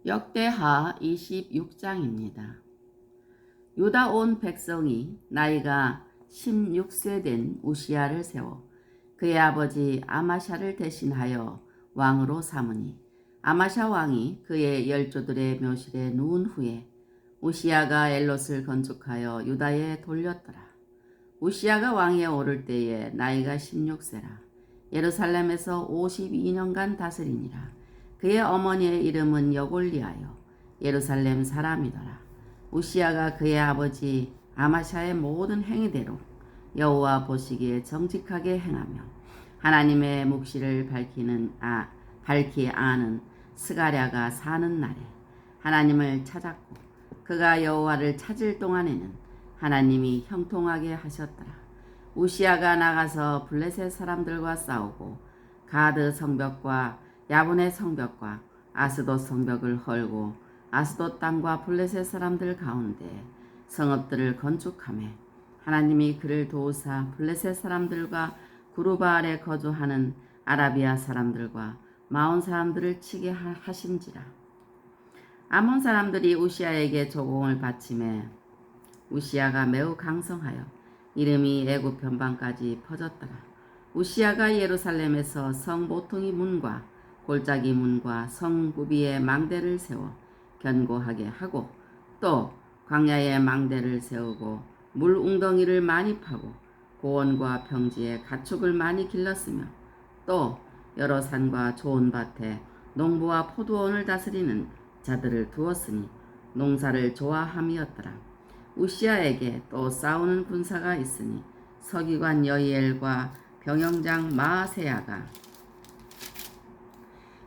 역대하 26장입니다. 유다 온 백성이 나이가 16세 된 우시야를 세워 그의 아버지 아마샤를 대신하여 왕으로 삼으니 아마샤 왕이 그의 열조들의 묘실에 누운 후에 우시야가 엘롯을 건축하여 유다에 돌렸더라. 우시야가 왕위에 오를 때에 나이가 16세라. 예루살렘에서 52년간 다스리니라. 그의 어머니의 이름은 여골리하여 예루살렘 사람이더라. 우시야가 그의 아버지 아마샤의 모든 행위대로 여호와 보시기에 정직하게 행하며 하나님의 묵시를 밝히 아는 스가랴가 사는 날에 하나님을 찾았고 그가 여호와를 찾을 동안에는 하나님이 형통하게 하셨더라. 우시야가 나가서 블레셋 사람들과 싸우고 가드 성벽과 야분의 성벽과 아스돗 성벽을 헐고 아스돗 땅과 블레셋 사람들 가운데 성읍들을 건축하며 하나님이 그를 도우사 블레셋 사람들과 구르바알에 거주하는 아라비아 사람들과 마온 사람들을 치게 하신지라. 아몬 사람들이 우시야에게 조공을 바치매 우시야가 매우 강성하여 이름이 애굽 변방까지 퍼졌더라. 우시야가 예루살렘에서 성 모퉁이 문과 골짜기 문과 성구비에 망대를 세워 견고하게 하고 또 광야에 망대를 세우고 물 웅덩이를 많이 파고 고원과 평지에 가축을 많이 길렀으며 또 여러 산과 좋은 밭에 농부와 포도원을 다스리는 자들을 두었으니 농사를 좋아함이었더라. 우시야에게 또 싸우는 군사가 있으니 서기관 여이엘과 병영장 마아세야가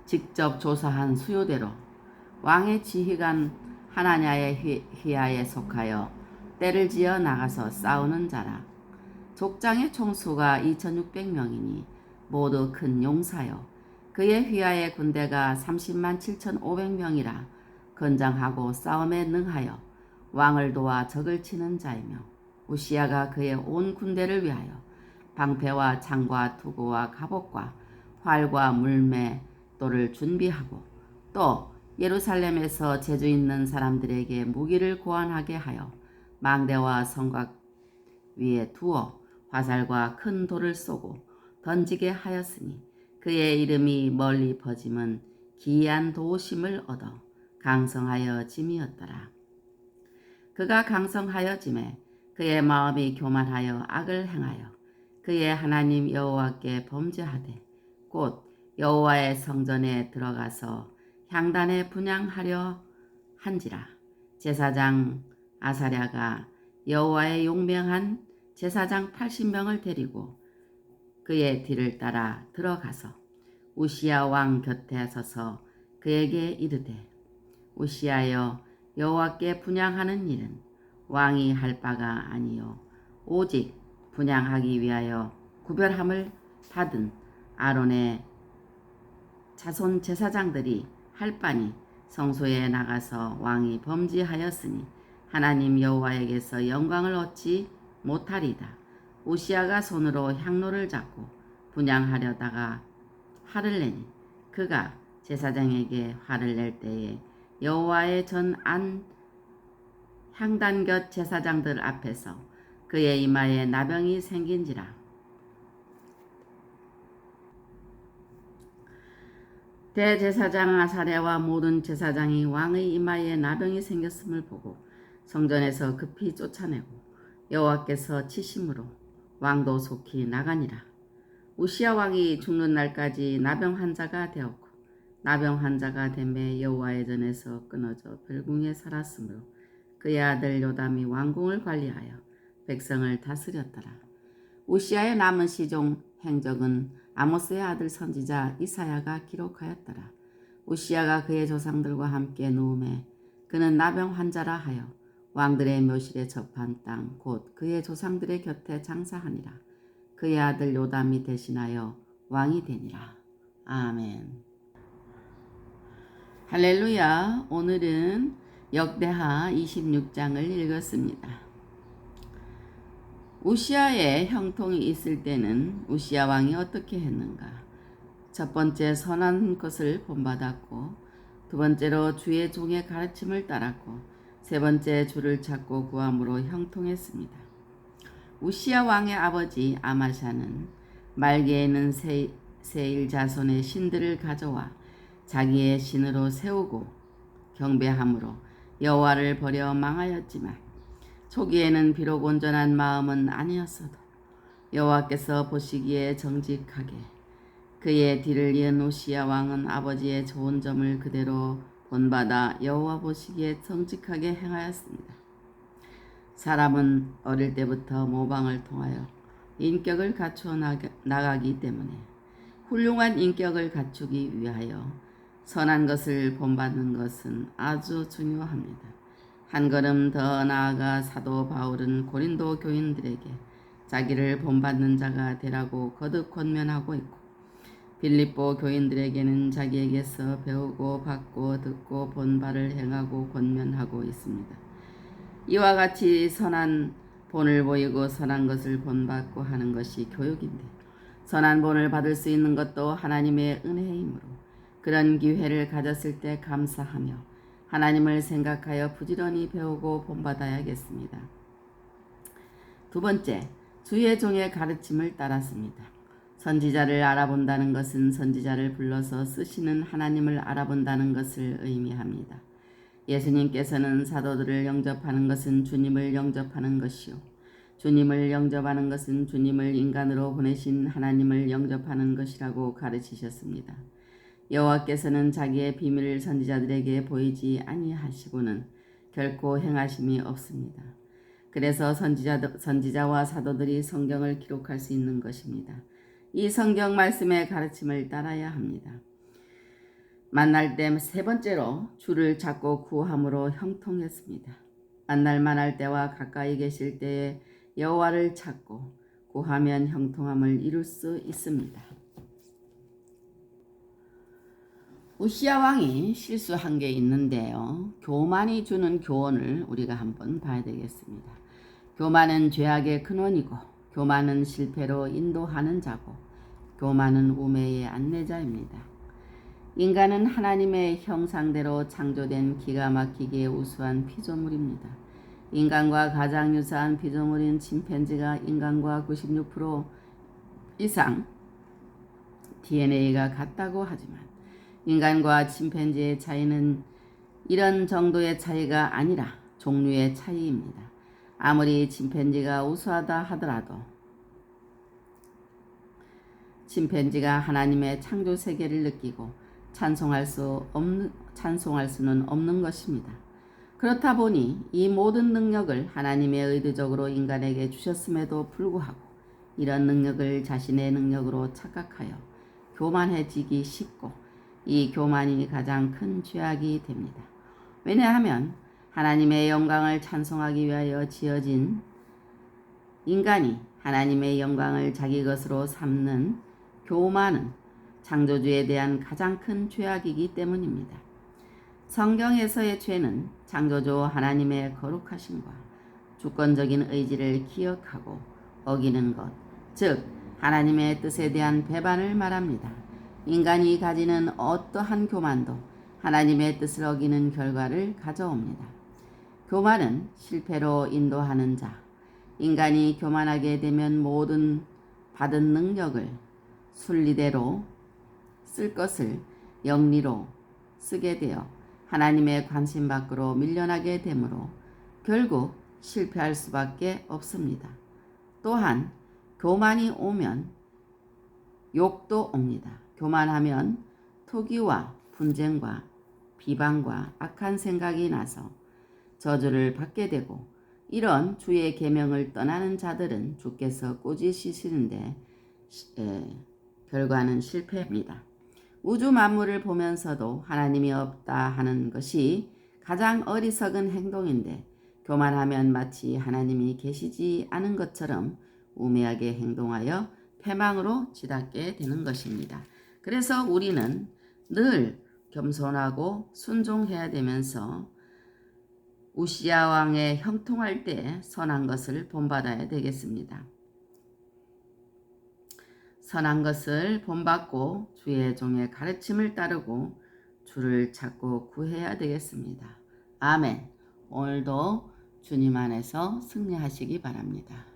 직접 조사한 수요대로 왕의 지휘관 하나냐의 휘하에 속하여 때를 지어 나가서 싸우는 자라. 족장의 총수가 2600명이니 모두 큰 용사요. 그의 휘하의 군대가 30만 7500명이라 건장하고 싸움에 능하여 왕을 도와 적을 치는 자이며 우시야가 그의 온 군대를 위하여 방패와 창과 투구와 갑옷과 활과 물매 또를 준비하고 또 예루살렘에서 재주 있는 사람들에게 무기를 고안하게 하여 망대와 성곽 위에 두어 화살과 큰 돌을 쏘고 던지게 하였으니 그의 이름이 멀리 퍼짐은 기이한 도심을 얻어 강성하여 짐이었더라. 그가 강성하여 짐에 그의 마음이 교만하여 악을 행하여 그의 하나님 여호와께 범죄하되 곧 여호와의 성전에 들어가서 향단에 분향하려 한지라. 제사장 아사랴가 여호와의 용명한 제사장 80명을 데리고 그의 뒤를 따라 들어가서 우시야 왕 곁에 서서 그에게 이르되 우시야여 여호와께 분향하는 일은 왕이 할 바가 아니요 오직 분향하기 위하여 구별함을 받은 아론의 자손 제사장들이 할 바니 성소에 나가서 왕이 범죄하였으니 하나님 여호와에게서 영광을 얻지 못하리다. 우시야가 손으로 향로를 잡고 분향하려다가 화를 내니 그가 제사장에게 화를 낼 때에 여호와의 전 안 향단 곁 제사장들 앞에서 그의 이마에 나병이 생긴지라. 대제사장 아사랴와 모든 제사장이 왕의 이마에 나병이 생겼음을 보고 성전에서 급히 쫓아내고 여호와께서 치심으로 왕도 속히 나가니라. 우시야 왕이 죽는 날까지 나병 환자가 되었고 나병 환자가 되매 여호와의 전에서 끊어져 별궁에 살았으므로 그의 아들 요담이 왕궁을 관리하여 백성을 다스렸더라. 우시야의 남은 시종 행적은 아모스의 아들 선지자 이사야가 기록하였더라. 우시야가 그의 조상들과 함께 누움에 그는 나병 환자라 하여 왕들의 묘실에 접한 땅 곧 그의 조상들의 곁에 장사하니라. 그의 아들 요담이 대신하여 왕이 되니라. 아멘. 할렐루야. 오늘은 역대하 26장을 읽었습니다. 우시야의 형통이 있을 때는 우시야 왕이 어떻게 했는가? 첫 번째 선한 것을 본받았고 두 번째로 주의 종의 가르침을 따랐고 세 번째 주를 찾고 구함으로 형통했습니다. 우시야 왕의 아버지 아마샤는 말기에는 세일 자손의 신들을 가져와 자기의 신으로 세우고 경배함으로 여호와를 버려 망하였지만 초기에는 비록 온전한 마음은 아니었어도 여호와께서 보시기에 정직하게 그의 뒤를 이은 우시야 왕은 아버지의 좋은 점을 그대로 본받아 여호와 보시기에 정직하게 행하였습니다. 사람은 어릴 때부터 모방을 통하여 인격을 갖추어 나가기 때문에 훌륭한 인격을 갖추기 위하여 선한 것을 본받는 것은 아주 중요합니다. 한 걸음 더 나아가 사도 바울은 고린도 교인들에게 자기를 본받는 자가 되라고 거듭 권면하고 있고 빌립보 교인들에게는 자기에게서 배우고 받고 듣고 본 바를 행하고 권면하고 있습니다. 이와 같이 선한 본을 보이고 선한 것을 본받고 하는 것이 교육인데 선한 본을 받을 수 있는 것도 하나님의 은혜이므로 그런 기회를 가졌을 때 감사하며 하나님을 생각하여 부지런히 배우고 본받아야겠습니다. 두 번째, 주의 종의 가르침을 따랐습니다. 선지자를 알아본다는 것은 선지자를 불러서 쓰시는 하나님을 알아본다는 것을 의미합니다. 예수님께서는 사도들을 영접하는 것은 주님을 영접하는 것이요 주님을 영접하는 것은 주님을 인간으로 보내신 하나님을 영접하는 것이라고 가르치셨습니다. 여호와께서는 자기의 비밀을 선지자들에게 보이지 아니하시고는 결코 행하심이 없습니다. 그래서 선지자와 사도들이 성경을 기록할 수 있는 것입니다. 이 성경 말씀의 가르침을 따라야 합니다. 만날 때 세 번째로 주를 찾고 구함으로 형통했습니다. 만날 만할 때와 가까이 계실 때에 여호와를 찾고 구하면 형통함을 이룰 수 있습니다. 우시야 왕이 실수한 게 있는데요. 교만이 주는 교훈을 우리가 한번 봐야 되겠습니다. 교만은 죄악의 근원이고 교만은 실패로 인도하는 자고 교만은 우매의 안내자입니다. 인간은 하나님의 형상대로 창조된 기가 막히게 우수한 피조물입니다. 인간과 가장 유사한 피조물인 침팬지가 인간과 96% 이상 DNA가 같다고 하지만 인간과 침팬지의 차이는 이런 정도의 차이가 아니라 종류의 차이입니다. 아무리 침팬지가 우수하다 하더라도 침팬지가 하나님의 창조 세계를 느끼고 찬송할 수는 없는 것입니다. 그렇다 보니 이 모든 능력을 하나님의 의도적으로 인간에게 주셨음에도 불구하고 이런 능력을 자신의 능력으로 착각하여 교만해지기 쉽고 이 교만이 가장 큰 죄악이 됩니다. 왜냐하면 하나님의 영광을 찬송하기 위하여 지어진 인간이 하나님의 영광을 자기 것으로 삼는 교만은 창조주에 대한 가장 큰 죄악이기 때문입니다. 성경에서의 죄는 창조주 하나님의 거룩하심과 주권적인 의지를 기억하고 어기는 것, 즉 하나님의 뜻에 대한 배반을 말합니다. 인간이 가지는 어떠한 교만도 하나님의 뜻을 어기는 결과를 가져옵니다. 교만은 실패로 인도하는 자. 인간이 교만하게 되면 모든 받은 능력을 순리대로 쓸 것을 영리로 쓰게 되어 하나님의 관심 밖으로 밀려나게 되므로 결국 실패할 수밖에 없습니다. 또한 교만이 오면 욕도 옵니다. 교만하면 투기와 분쟁과 비방과 악한 생각이 나서 저주를 받게 되고 이런 주의 계명을 떠나는 자들은 주께서 꾸짖으시는데 결과는 실패입니다. 우주 만물을 보면서도 하나님이 없다 하는 것이 가장 어리석은 행동인데 교만하면 마치 하나님이 계시지 않은 것처럼 우매하게 행동하여 패망으로 치닫게 되는 것입니다. 그래서 우리는 늘 겸손하고 순종해야 되면서 우시야 왕의 형통할 때 선한 것을 본받아야 되겠습니다. 선한 것을 본받고 주의 종의 가르침을 따르고 주를 찾고 구해야 되겠습니다. 아멘. 오늘도 주님 안에서 승리하시기 바랍니다.